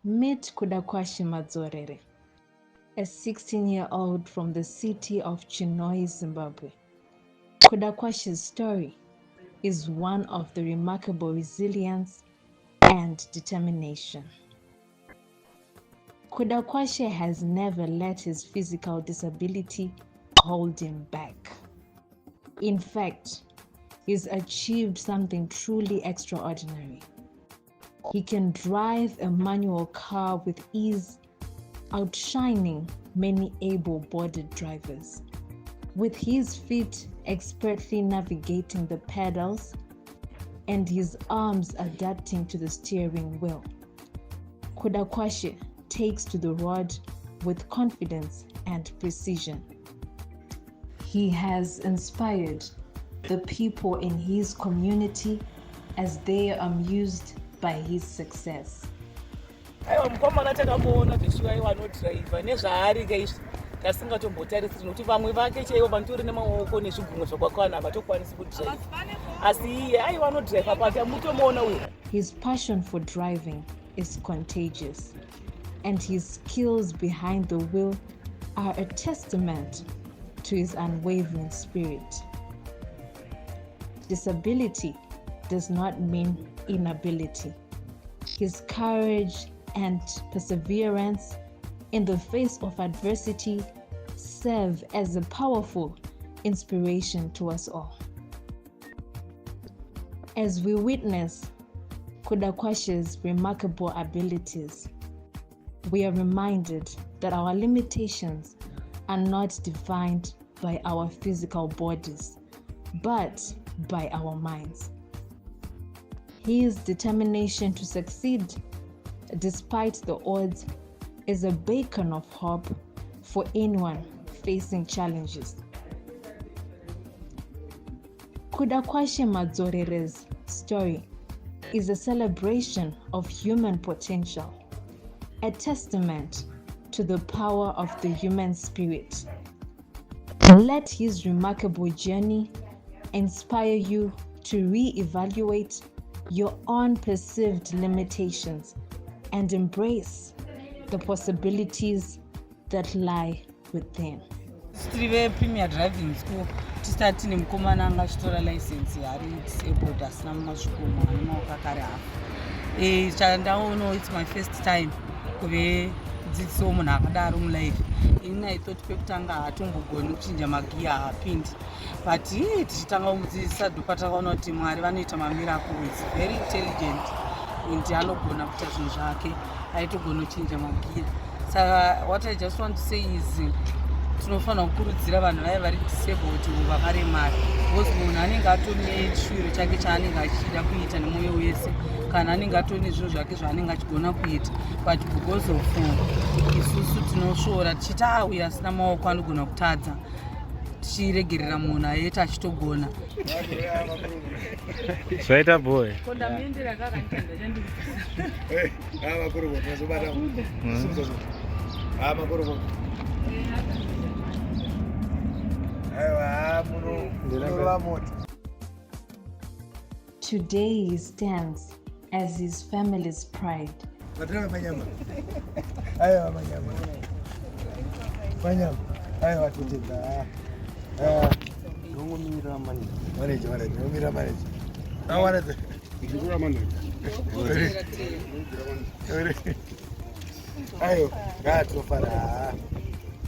Meet Kudakwashi Madzorere, a 16-year-old from the city of Chinhoyi, Zimbabwe. Kudakwashi's story is one of the remarkable resilience and determination. Kudakwashi has never let his physical disability hold him back. In fact, he's achieved something truly extraordinary. He can drive a manual car with ease, outshining many able-bodied drivers. With his feet expertly navigating the pedals and his arms adapting to the steering wheel, Kudakwashi takes to the road with confidence and precision. He has inspired the people in his community as they are amused by his success. Mukomana takamuona zveshuwa iwanodhiraivha nezvaari kaizvi tasingatombotarisiri nokuti vamwe vake chaivo vantori nemaoko nezvigumwe zvakakwana havatokwanisi kudhiraivha asi iye aiwanodhiraivha patamutomuona uyu. His passion for driving is contagious, and his skills behind the wheel are a testament to his unwavering spirit. Disability does not mean inability. His courage and perseverance in the face of adversity serve as a powerful inspiration to us all. As we witness Kudakwashi's remarkable abilities, we are reminded that our limitations are not defined by our physical bodies, but by our minds. His determination to succeed despite the odds is a beacon of hope for anyone facing challenges. Kudakwashi Madzorere's story is a celebration of human potential, a testament to the power of the human spirit. Let his remarkable journey inspire you to re-evaluate your own perceived limitations and embrace the possibilities that lie within. Tiri Premier Driving School tisati nemukomana anga achitora license ari disabled asina masvikomo ane maoko akare hafu. Chandaono it's my first time kuve dzidziso munhu akadaro mulife. Ini I thought pekutanga hatombogoni kuchinja magiya haapindi, but tichitanga kumudzidzisa dhoka takaona kuti Mwari vanoita mamiracle. It's very intelligent and anogona kuita zvinhu zvake, aitogona kuchinja magiya. Saka what I just want to say is tinofanira kukurudzira vanhu vaya vari disabled vakaremara, because munhu anenge atori nechiro chake chaanenge achida kuita nemwoyo wese, kana anenge atori nezvinhu zvake zvaanenge achigona kuita, but because of isusu tinosvora tichiti uyu asina maoko anogona kutadza, tichiregerera munhu aita achitogona. Swaita boy. Fondamende rakakanitanda Today he stands as his family's pride.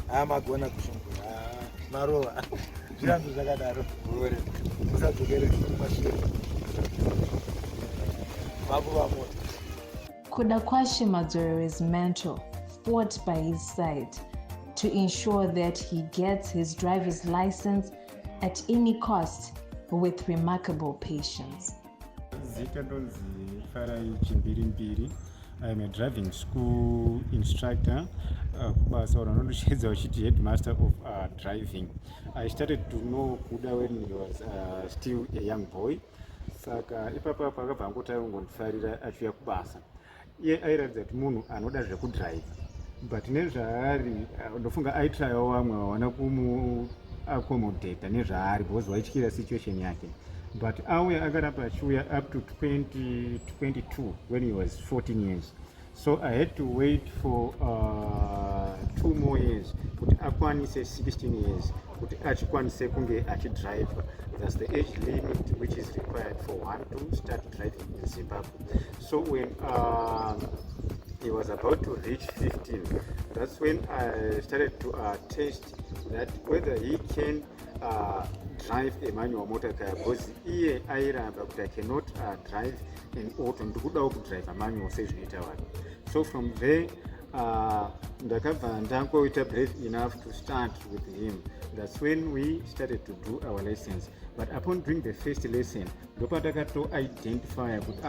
Amagona kushungura marova zvirambo zvakadaro usadzokere kumashure mabuva moto. Kudakwashi Madzorere's mentor fought by his side to ensure that he gets his driver's license at any cost with remarkable patience. I am a driving school instructor, headmaster of driving. I started to know Kuda when he was still a young boy. Saka ipapa pakabva angotanga kungondifarira achiuya kubasa. Iye airatidza kuti munhu anoda zvekudrive, but nezvaari ndofunga aitrayawo vamwe vaona kumuaccommodata nezvaari because waityira situation yake. But auya akaramba achiuya up to 2022 when he was 14 years. So I had to wait for 2 more years kuti akwanise 16 years kuti achikwanise kunge achidrive. That's the age limit which is required for one to start driving in Zimbabwe. So when he was about to reach 15, that's when I started to test that whether he can drive a manual motor car, because iye airamba kuti I cannot drive an auto, ndikudawo kudrive a manual sezvinoita vanhu. So from there ndakabva ndangoita brave enough to start with him. That's when we started to do our lessons. But upon doing the first lesson, ndopatakato identify kuti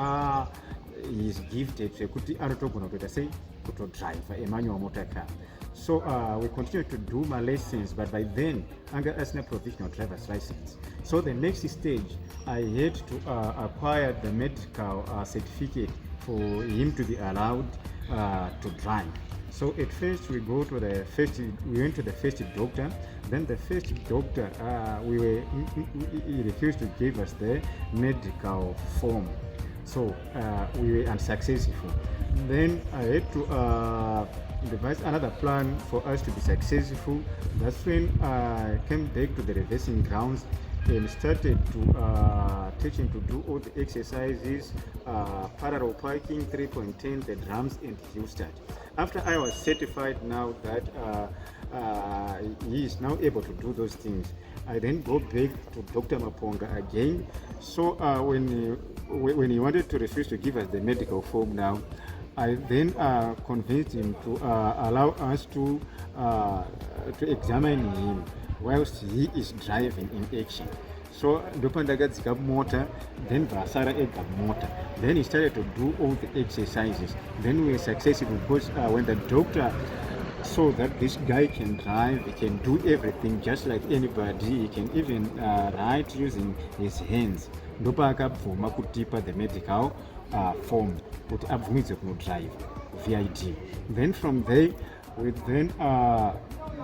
he is gifted zvekuti anotogona kutoita sei kutodrive a manual motor car. So we continued to do my lessons, but by then anga asina provisional driver's license. So the next stage, I had to acquire the medical certificate for him to be allowed to drive. So at first we went to the first doctor. Then the first doctor, he refused to give us the medical form. So we were unsuccessful. Then I had to devise another plan for us to be successful. That's when I came back to the reversing grounds and started to teach him to do all the exercises, parallel parking, 3.10, the drums, and heel start. After I was certified now that he is now able to do those things, I then go back to Dr. Maponga again. So when he wanted to refuse to give us the medical form now, I then convinced him to allow us to examine him whilst he is driving in action. So ndopandakadzika motor, then vasara ega motor. Then he started to do all the exercises. Then we were successful because when the doctor saw that this guy can drive, he can do everything just like anybody, he can even write using his hands. Ndopa akabvuma kutipa the medical form kuti abvumidzwe kunodrive VID. Then from there we then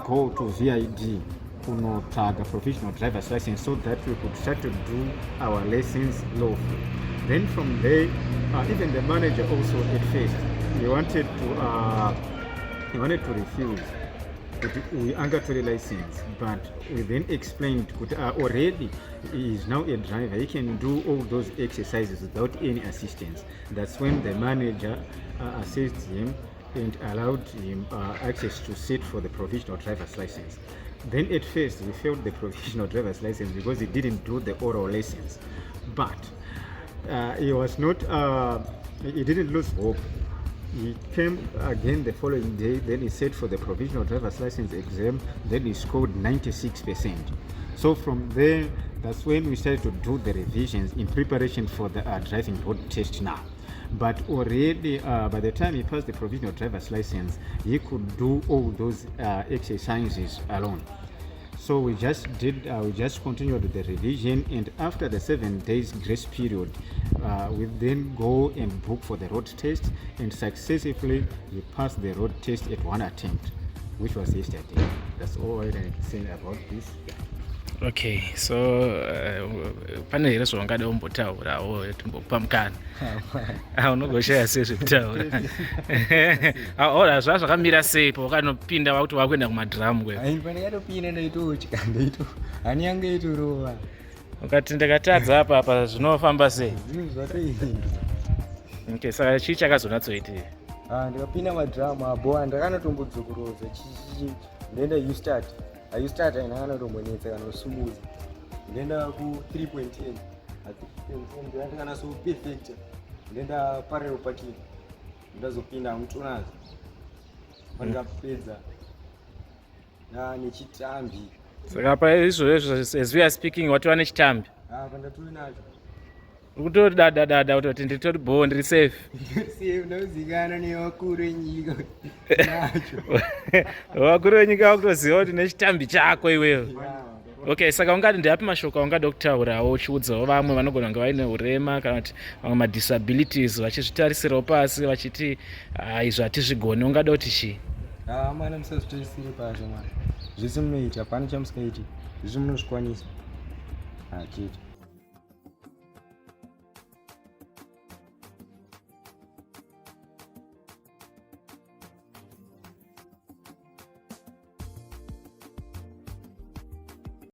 go to VID kunotsvaga professional driver's license so that we could start to do our lessons lawfully. Then from there even the manager also at first he wanted to refuse kuti we angatore license, but we then explained kuti already he is now a driver, he can do all those exercises without any assistance. That's when the manager assisted him and allowed him access to sit for the provisional driver's license. Then at first he failed the provisional driver's license because he didn't do the oral lessons, but he was not he didn't lose hope. He came again the following day, then he sat for the provisional driver's license exam, then he scored 96%. So from there, that's when we started to do the revisions in preparation for the driving road test now. But already by the time he passed the provisional driver's license, he could do all those exercises alone. So we just continued the revision, and after the 7 days grace period, we then go and book for the road test, and successfully we passed the road test at one attempt, which was yesterday. That's all I can say about this. Okay, so pane here zvawangada umbotaurawo timbokupa mukana unogoshaya sei zvekutaura ora zvazvakamira sei pawakanopinda wakuti wakuenda kumadhiramu kwe pandakatopinda ndaitotya hani yange itorova ukati ndakatadza apa zvinofamba sei zvatoinda. Okay, saka chii chakazonatsoitika? Ndikapinda madhiramu abo ndakanotombodzokorodza ndoenda ustart start ainakanotombonetsa kanosumudza ndoenda ku 3.10 ndikanaso perfect ndoenda parallel parking ndazopinda mutonazi pandikapedza nechitambi. Saka paizvozvo as we are speaking watova nechitambi? Pandatori nacho ukutori dadadada kutoti nditori bho ndiri safe ndauzikanwa nevakuru venyika nacho vakuru venyika vakutoziva kuti nechitambi chako iwewe. Okay, saka ungati ndeapi mashoko aungada kutaurawo uchiudzawo vamwe vanogona kunge vaine urema kana kuti vamwe madisabilities vachizvitarisirawo pasi vachiti izvo hatizvigoni, ungada kuti chii? Mwana musazvitarisire pasi mwana, zvese munoita, hapana chamusingaiti, zvese munozvikwanisa chete.